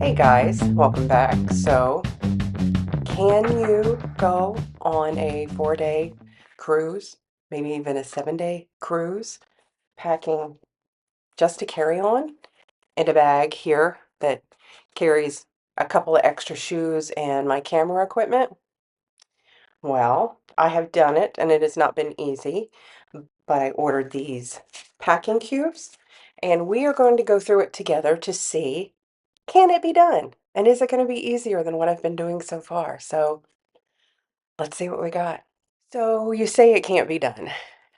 Hey guys, welcome back. So, can you go on a 4-day cruise, maybe even a 7-day cruise, packing just a carry-on and a bag here that carries a couple of extra shoes and my camera equipment? Well, I have done it and it has not been easy, but I ordered these packing cubes and we are going to go through it together to see, can it be done? And is it going to be easier than what I've been doing so far? So let's see what we got. So you say it can't be done.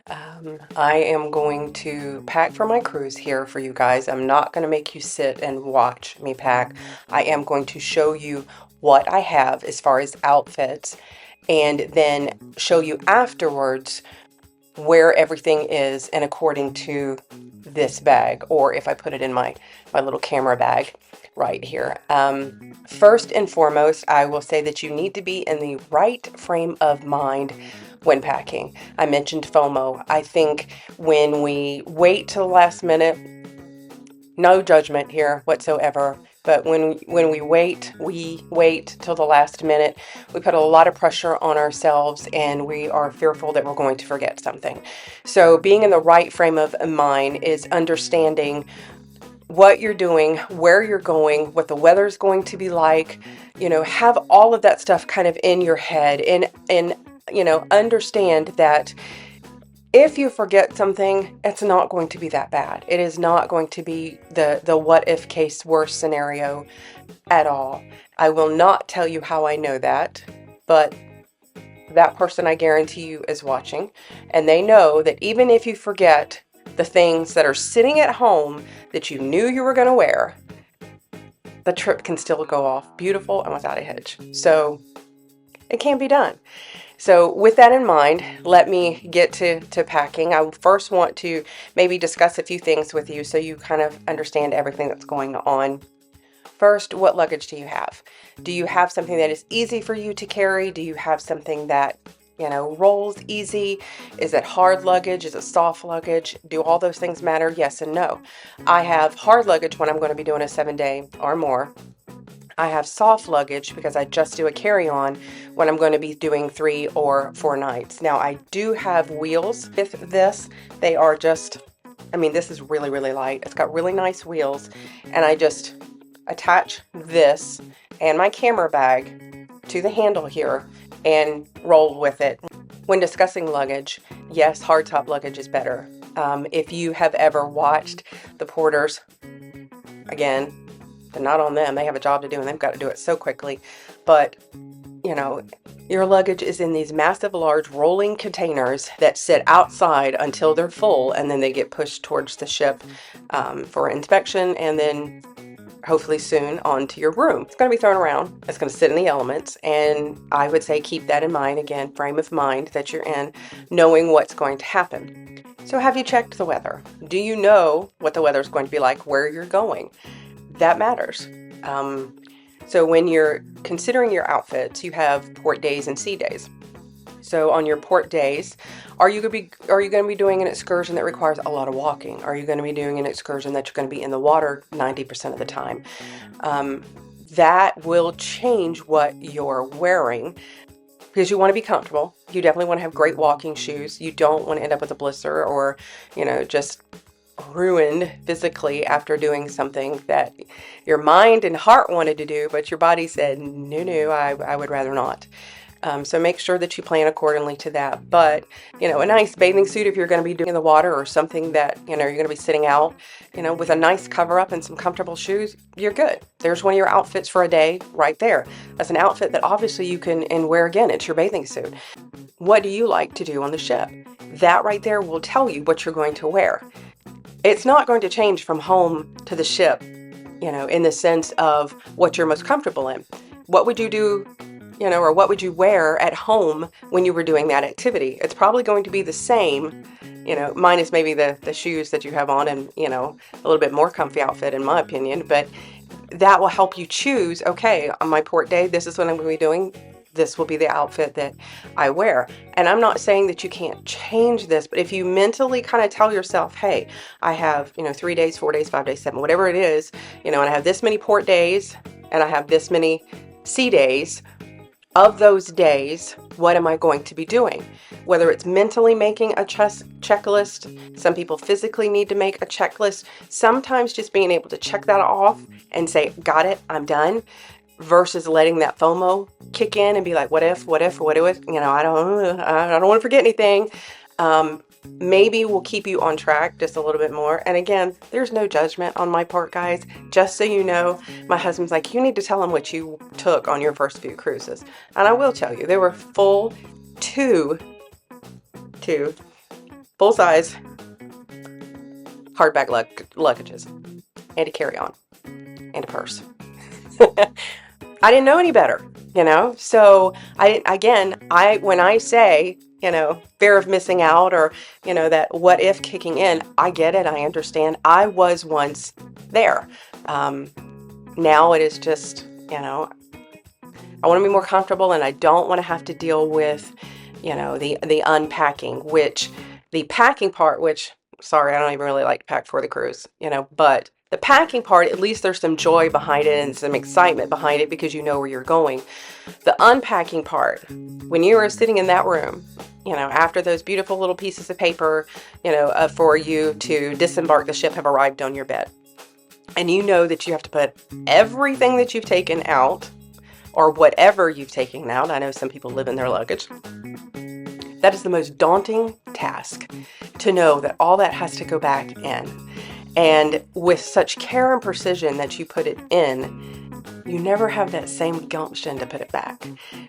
I am going to pack for my cruise here for you guys. I'm not going to make you sit and watch me pack. I am going to show you what I have as far as outfits and then show you afterwards where everything is and according to this bag, or if I put it in my little camera bag right here. First and foremost, I will say that you need to be in the right frame of mind when packing. I mentioned FOMO. I think when we wait till the last minute, no judgment here whatsoever, but when we wait till the last minute. We put a lot of pressure on ourselves and we are fearful that we're going to forget something. So being in the right frame of mind is understanding what you're doing, where you're going, what the weather's going to be like, have all of that stuff kind of in your head and understand that if you forget something, it's not going to be that bad. It is not going to be the what if case worst scenario at all. I will not tell you how I know that, but that person I guarantee you is watching, and they know that even if you forget the things that are sitting at home that you knew you were going to wear, the trip can still go off beautiful and without a hitch. So it can be done. So with that in mind, let me get to packing. I first want to maybe discuss a few things with you so you kind of understand everything that's going on. First, what luggage do you have? Do you have something that is easy for you to carry? Do you have something that, rolls easy? Is it hard luggage? Is it soft luggage? Do all those things matter? Yes and no. I have hard luggage when I'm going to be doing a 7-day or more. I have soft luggage because I just do a carry-on when I'm going to be doing 3 or 4 nights. Now, I do have wheels with this. They are just, this is really, really light. It's got really nice wheels, and I just attach this and my camera bag to the handle here and roll with it. When discussing luggage, yes, hardtop luggage is better. If you have ever watched the porters, again, they're not on them. They have a job to do and they've got to do it so quickly. But, your luggage is in these massive, large rolling containers that sit outside until they're full, and then they get pushed towards the ship for inspection and then hopefully soon onto your room. It's going to be thrown around. It's going to sit in the elements, and I would say keep that in mind. Again, frame of mind that you're in, knowing what's going to happen. So have you checked the weather? Do you know what the weather is going to be like where you're going? That matters. So when you're considering your outfits, you have port days and sea days. So on your port days, are you going to be doing an excursion that requires a lot of walking? Are you going to be doing an excursion that you're going to be in the water 90% of the time? That will change what you're wearing because you want to be comfortable. You definitely want to have great walking shoes. You don't want to end up with a blister or, just ruined physically after doing something that your mind and heart wanted to do, but your body said, no, I would rather not. So make sure that you plan accordingly to that. But, a nice bathing suit if you're going to be doing in the water, or something that, you're going to be sitting out, with a nice cover up and some comfortable shoes, you're good. There's one of your outfits for a day right there. That's an outfit that obviously you can and wear again. It's your bathing suit. What do you like to do on the ship? That right there will tell you what you're going to wear. It's not going to change from home to the ship, in the sense of what you're most comfortable in. What would you do, or what would you wear at home when you were doing that activity? It's probably going to be the same, minus maybe the shoes that you have on and, a little bit more comfy outfit in my opinion, but that will help you choose, okay, on my port day, this is what I'm going to be doing. This will be the outfit that I wear. And I'm not saying that you can't change this, but if you mentally kind of tell yourself, hey, I have, 3 days, 4 days, 5 days, 7, whatever it is, and I have this many port days, and I have this many sea days. Of those days, what am I going to be doing? Whether it's mentally making a checklist, some people physically need to make a checklist. Sometimes just being able to check that off and say, got it, I'm done, versus letting that FOMO kick in and be like, what if, what if, you know, I don't want to forget anything. Maybe will keep you on track just a little bit more. And again, there's no judgment on my part, guys. Just so you know, my husband's like, you need to tell him what you took on your first few cruises. And I will tell you, they were two full-size hardback luggages and a carry-on and a purse. I didn't know any better, you know? So when I say, you know, fear of missing out, or, you know, that what if kicking in, I get it. I understand. I was once there. Now it is just, you know, I want to be more comfortable, and I don't want to have to deal with, you know, the unpacking, which the packing part, which, sorry, I don't even really like to pack for the cruise, you know, but the packing part, at least there's some joy behind it and some excitement behind it because you know where you're going. The unpacking part, when you are sitting in that room, you know, after those beautiful little pieces of paper, you know, for you to disembark the ship have arrived on your bed, and you know that you have to put everything that you've taken out, or whatever you've taken out. I know some people live in their luggage. That is the most daunting task, to know that all that has to go back in. And with such care and precision that you put it in, you never have that same gumption to put it back.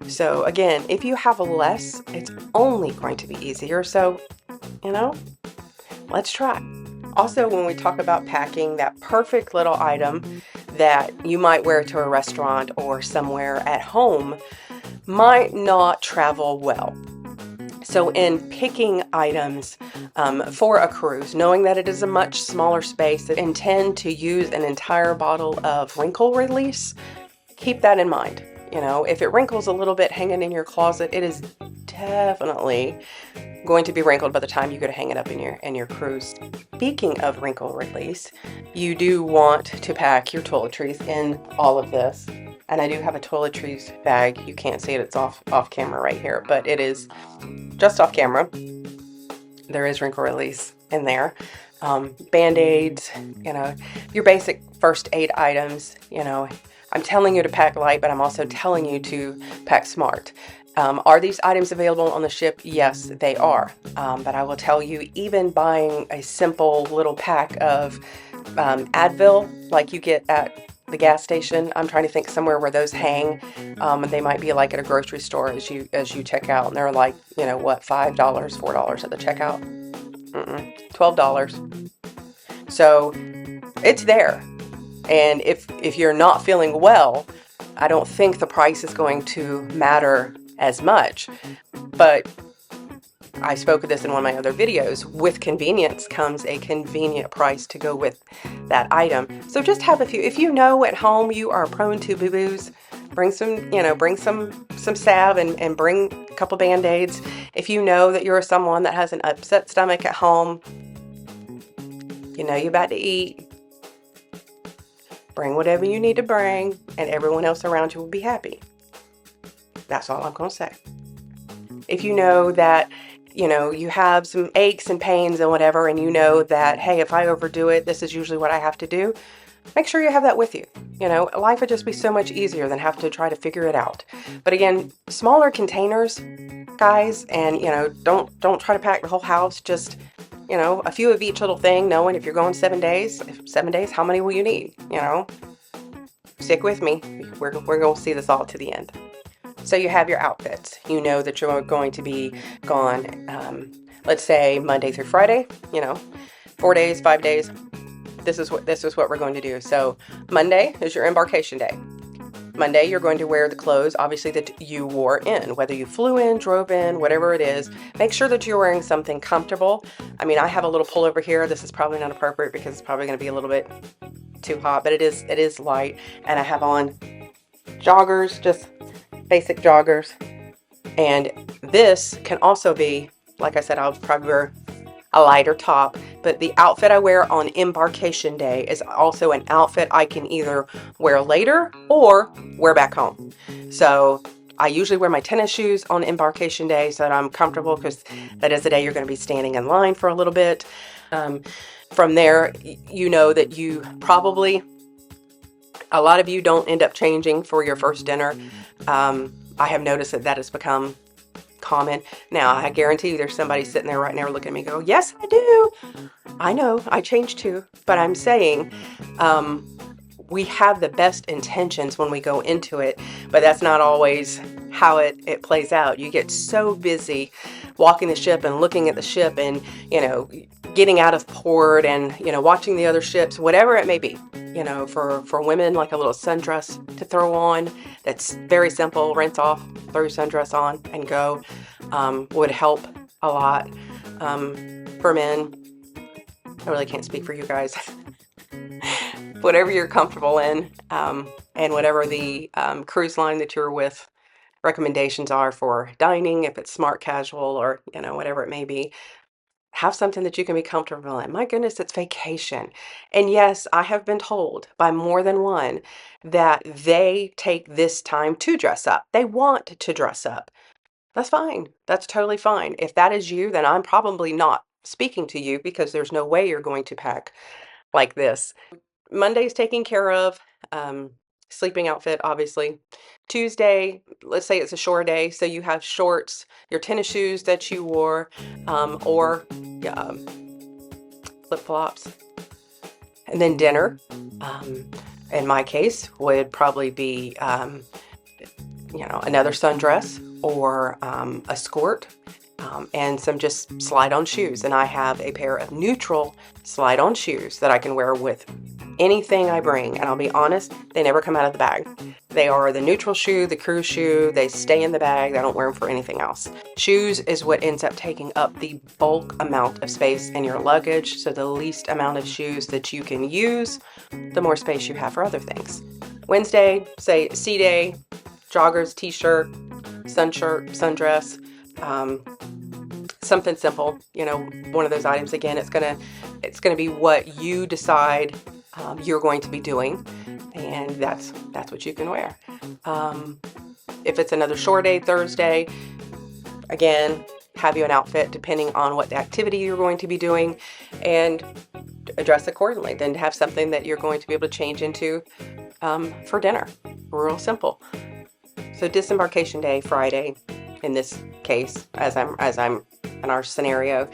So again, if you have less, it's only going to be easier. So, you know, let's try. Also, when we talk about packing, that perfect little item that you might wear to a restaurant or somewhere at home might not travel well. So in picking items for a cruise, knowing that it is a much smaller space, that intend to use an entire bottle of wrinkle release, keep that in mind. You know, if it wrinkles a little bit hanging in your closet, it is definitely going to be wrinkled by the time you go to hang it up in your cruise. Speaking of wrinkle release, you do want to pack your toiletries in all of this. And I do have a toiletries bag. You can't see it, it's off camera right here, but it is just off camera. There is wrinkle release in there. Band-aids, you know, your basic first aid items. You know, I'm telling you to pack light, but I'm also telling you to pack smart. Are these items available on the ship? Yes, they are. But I will tell you, even buying a simple little pack of Advil, like you get at the gas station. I'm trying to think somewhere where those hang. They might be like at a grocery store as you check out, and they're like, you know what, $5, $4 at the checkout. $12. So it's there. And if you're not feeling well, I don't think the price is going to matter as much. But I spoke of this in one of my other videos. With convenience comes a convenient price to go with that item. So just have a few. If you know at home you are prone to boo-boos, bring some salve and bring a couple Band-Aids. If you know that you're someone that has an upset stomach at home, you know you're about to eat, bring whatever you need to bring, and everyone else around you will be happy. That's all I'm going to say. If you know that, you know, you have some aches and pains and whatever, and you know that, hey, if I overdo it, this is usually what I have to do, make sure you have that with you. You know, life would just be so much easier than have to try to figure it out. But again, smaller containers, guys, and, you know, don't try to pack the whole house. Just, you know, a few of each little thing, knowing if you're going 7 days, how many will you need? You know, stick with me. We're going to see this all to the end. So you have your outfits. You know that you're going to be gone, let's say Monday through Friday, you know, 4 days, 5 days. This is what we're going to do. So Monday is your embarkation day. Monday, you're going to wear the clothes, obviously, that you wore in, whether you flew in, drove in, whatever it is. Make sure that you're wearing something comfortable. I mean, I have a little pullover here. This is probably not appropriate because it's probably going to be a little bit too hot, but it is light. And I have on joggers, just basic joggers. And this can also be, like I said, I'll probably wear a lighter top. But the outfit I wear on embarkation day is also an outfit I can either wear later or wear back home. So I usually wear my tennis shoes on embarkation day so that I'm comfortable, because that is the day you're going to be standing in line for a little bit. From there, you know that you probably, a lot of you don't end up changing for your first dinner. I have noticed that that has become common. Now, I guarantee you there's somebody sitting there right now looking at me go, yes, I do. I know, I change too. But I'm saying, we have the best intentions when we go into it, but that's not always how it plays out. You get so busy walking the ship and looking at the ship and, getting out of port and, watching the other ships, whatever it may be. For women, like a little sundress to throw on. That's very simple. Rinse off, throw your sundress on and go. Would help a lot. For men, I really can't speak for you guys. Whatever you're comfortable in, and whatever the cruise line that you're with recommendations are for dining, if it's smart casual or whatever it may be, have something that you can be comfortable in. My goodness, it's vacation. And yes, I have been told by more than one that they take this time to dress up. They want to dress up. That's fine. That's totally fine. If that is you, then I'm probably not speaking to you, because there's no way you're going to pack like this. Monday's taken care of. Um, Sleeping outfit, obviously. Tuesday, let's say it's a shore day, so you have shorts, your tennis shoes that you wore, or flip-flops. And then dinner, in my case, would probably be, another sundress or a skirt, and some just slide-on shoes. And I have a pair of neutral slide-on shoes that I can wear with anything I bring. And I'll be honest, they never come out of the bag. They are the neutral shoe, the cruise shoe. They stay in the bag. I don't wear them for anything else. Shoes is what ends up taking up the bulk amount of space in your luggage. So the least amount of shoes that you can use, the more space you have for other things. Wednesday, say sea day, joggers, t-shirt, sundress, something simple, one of those items. Again, it's gonna be what you decide you're going to be doing, and that's what you can wear. If it's another shore day, Thursday, again, have you an outfit depending on what the activity you're going to be doing, and address accordingly. Then have something that you're going to be able to change into for dinner. Real simple. So disembarkation day, Friday, in this case, as I'm in our scenario,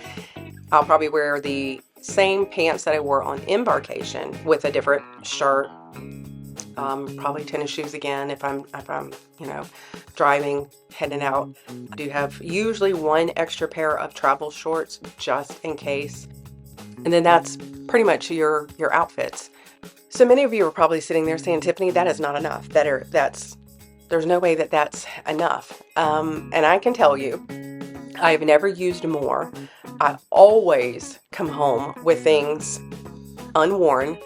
I'll probably wear the same pants that I wore on embarkation with a different shirt. Probably tennis shoes again if I'm driving, heading out. I do have usually one extra pair of travel shorts just in case. And then that's pretty much your outfits. So many of you are probably sitting there saying, Tiffany, that is not enough. There's no way that that's enough. And I can tell you, I've never used more. I always come home with things unworn.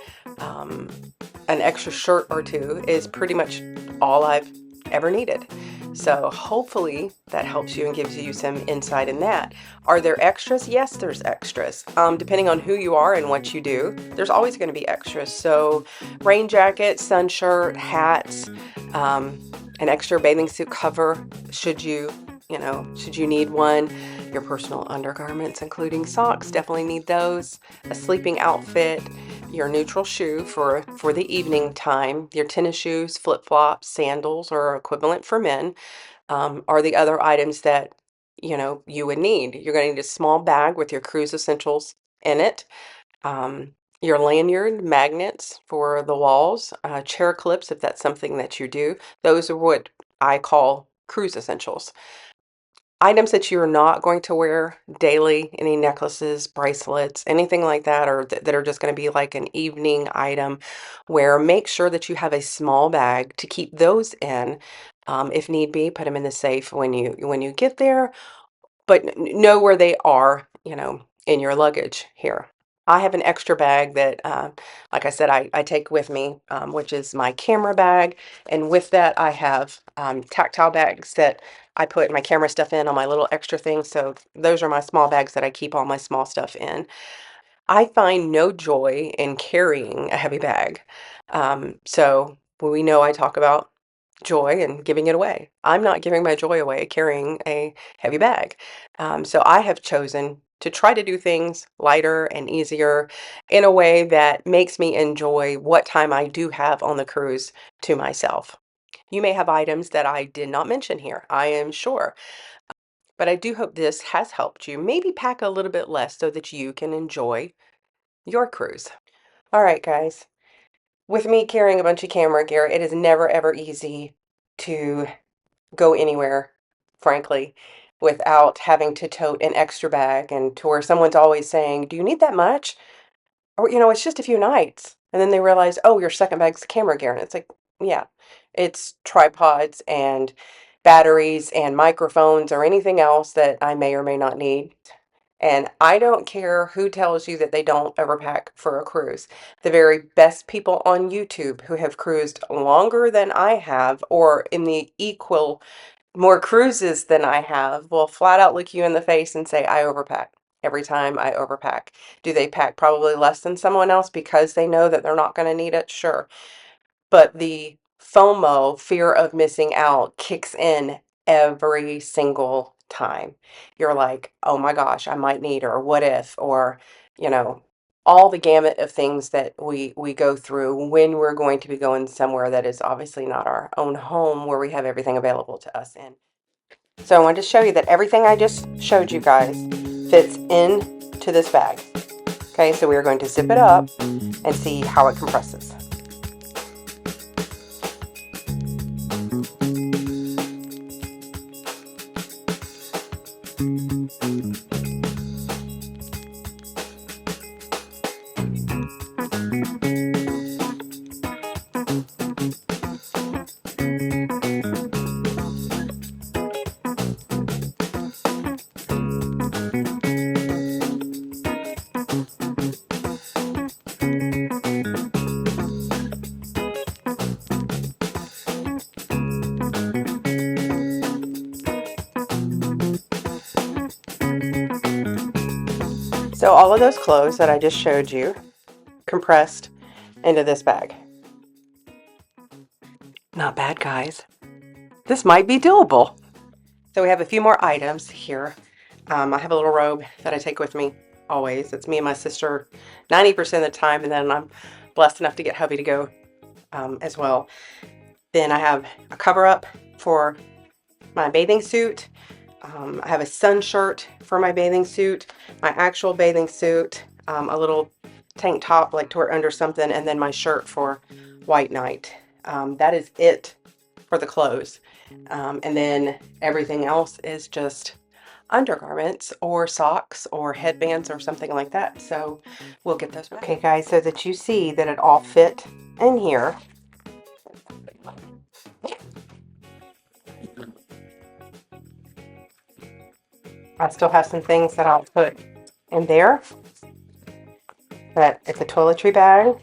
An extra shirt or two is pretty much all I've ever needed. So hopefully that helps you and gives you some insight in that. Are there extras? Yes, there's extras. Depending on who you are and what you do, there's always going to be extras. So rain jacket, sun shirt, hats, an extra bathing suit cover should you need one. Your personal undergarments, including socks, definitely need those. A sleeping outfit, your neutral shoe for the evening time, your tennis shoes, flip-flops, sandals, or equivalent for men, are the other items that you would need. You're going to need a small bag with your cruise essentials in it. Your lanyard, magnets for the walls, chair clips if that's something that you do. Those are what I call cruise essentials. Items that you're not going to wear daily, any necklaces, bracelets, anything like that, or that are just going to be like an evening item, where make sure that you have a small bag to keep those in. If need be, put them in the safe when you get there, but know where they are, in your luggage here. I have an extra bag that, like I said, I take with me, which is my camera bag. And with that, I have tactile bags that I put my camera stuff in on my little extra things. So those are my small bags that I keep all my small stuff in. I find no joy in carrying a heavy bag. So we know I talk about joy and giving it away. I'm not giving my joy away carrying a heavy bag. So I have chosen to try to do things lighter and easier in a way that makes me enjoy what time I do have on the cruise to myself. You may have items that I did not mention here, I am sure, but I do hope this has helped you maybe pack a little bit less so that you can enjoy your cruise. All right, guys. With me carrying a bunch of camera gear, it is never ever easy to go anywhere, frankly, without having to tote an extra bag and to where someone's always saying, "Do you need that much?" Or, it's just a few nights. And then they realize, "Oh, your second bag's the camera gear." And it's like, yeah, it's tripods and batteries and microphones or anything else that I may or may not need. And I don't care who tells you that they don't overpack for a cruise. The very best people on YouTube who have cruised longer than I have, or in the equal more cruises than I have, will flat out look you in the face and say, "I overpack. Every time I overpack." Do they pack probably less than someone else because they know that they're not going to need it? Sure. But the FOMO, fear of missing out, kicks in every single time. You're like, "Oh my gosh, I might need, or what if," or, you know, all the gamut of things that we go through when we're going to be going somewhere that is obviously not our own home where we have everything available to us in. So I wanted to show you that everything I just showed you guys fits into this bag. Okay, so we are going to zip it up and see how it compresses. So all of those clothes that I just showed you compressed into this bag. Not bad, guys. This might be doable. So we have a few more items here. I have a little robe that I take with me always. It's me and my sister 90% of the time, and then I'm blessed enough to get hubby to go as well. Then I have a cover up for my bathing suit. I have a sun shirt for my bathing suit, my actual bathing suit, a little tank top like to wear under something, and then my shirt for white night. That is it for the clothes. And then everything else is just undergarments or socks or headbands or something like that. So we'll get those back. Okay, guys, so that you see that it all fit in here. I still have some things that I'll put in there. But it's a toiletry bag,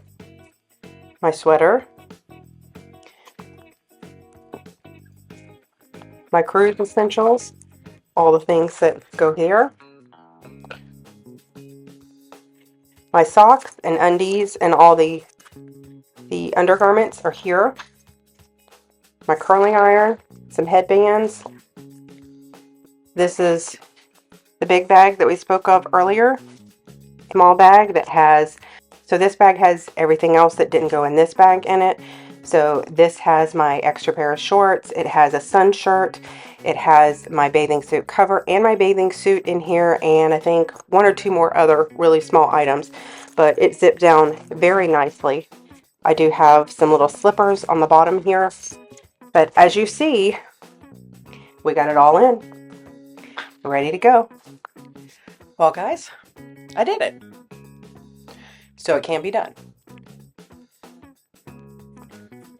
my sweater, my cruise essentials, all the things that go here, my socks and undies and all the undergarments are here, my curling iron, some headbands. This is the big bag that we spoke of earlier, small bag that has, so this bag has everything else that didn't go in this bag in it. So this has my extra pair of shorts, it has a sun shirt, it has my bathing suit cover and my bathing suit in here, and I think one or two more other really small items, but it zipped down very nicely. I do have some little slippers on the bottom here, but as you see, we got it all in, ready to go. Well, guys, I did it. So it can be done.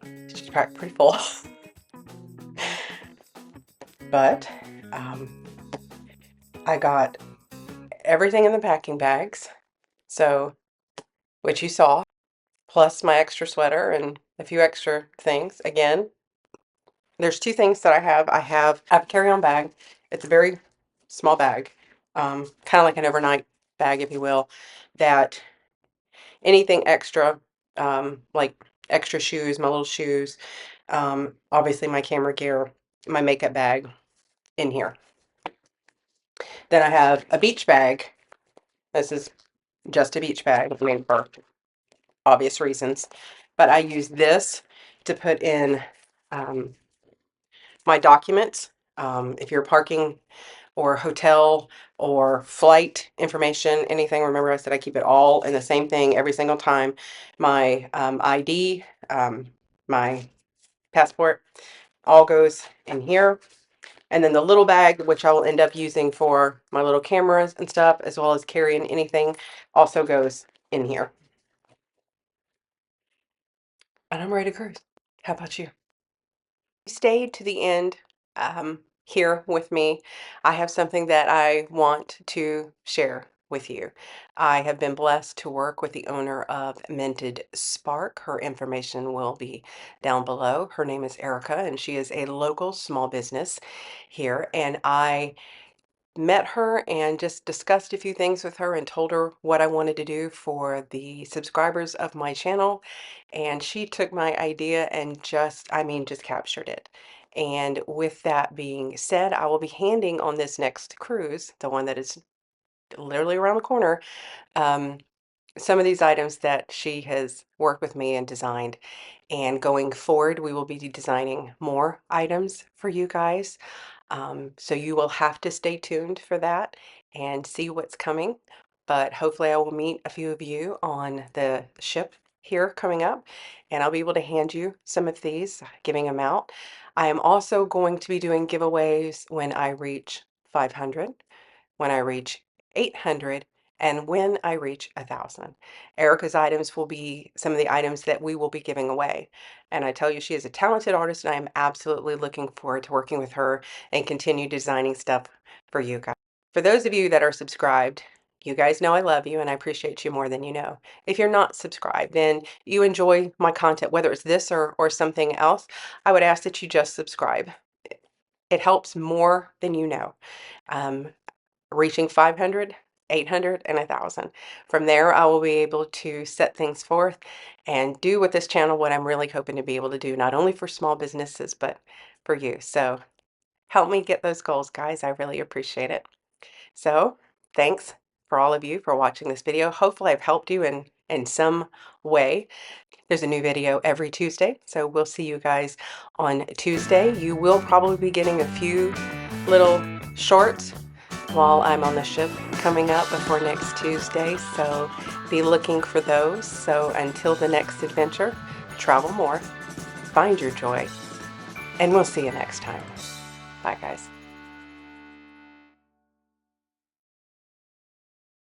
It's just packed pretty full. But I got everything in the packing bags. So, which you saw, plus my extra sweater and a few extra things. Again, there's two things that I have. I have a carry-on bag. It's a very small bag, kind of like an overnight bag, if you will, that anything extra, like extra shoes, my little shoes, obviously my camera gear, my makeup bag in here. Then I have a beach bag. This is just a beach bag, I mean, for obvious reasons. But I use this to put in my documents. If you're parking or hotel or flight information, anything, remember I said I keep it all in the same thing every single time. My ID, my passport, all goes in here. And then the little bag, which I will end up using for my little cameras and stuff, as well as carrying anything, also goes in here. And I'm ready to cruise. How about you? Stay to the end here with me. I have something that I want to share with you. I have been blessed to work with the owner of Minted Spark. Her information will be down below. Her name is Erica, and she is a local small business here. And I met her and just discussed a few things with her and told her what I wanted to do for the subscribers of my channel. And she took my idea and just captured it. And with that being said, I will be handing on this next cruise, the one that is literally around the corner, um, some of these items that she has worked with me and designed. And going forward, we will be designing more items for you guys. So you will have to stay tuned for that and see what's coming. But hopefully I will meet a few of you on the ship here coming up, and I'll be able to hand you some of these, giving them out. I am also going to be doing giveaways when I reach 500, when I reach 800, and when I reach 1,000. Erica's items will be some of the items that we will be giving away. And I tell you, she is a talented artist, and I am absolutely looking forward to working with her and continue designing stuff for you guys. For those of you that are subscribed, you guys know I love you and I appreciate you more than you know. If you're not subscribed, then you enjoy my content, whether it's this or something else, I would ask that you just subscribe. It helps more than you know. Um, Reaching 500, 800, and 1,000. From there, I will be able to set things forth and do with this channel what I'm really hoping to be able to do, not only for small businesses, but for you. So help me get those goals, guys. I really appreciate it. So thanks for all of you for watching this video. Hopefully I've helped you in some way. There's a new video every Tuesday, so we'll see you guys on Tuesday. You will probably be getting a few little shorts while I'm on the ship coming up before next Tuesday, so be looking for those. So until the next adventure, travel more, find your joy, and we'll see you next time. Bye, guys.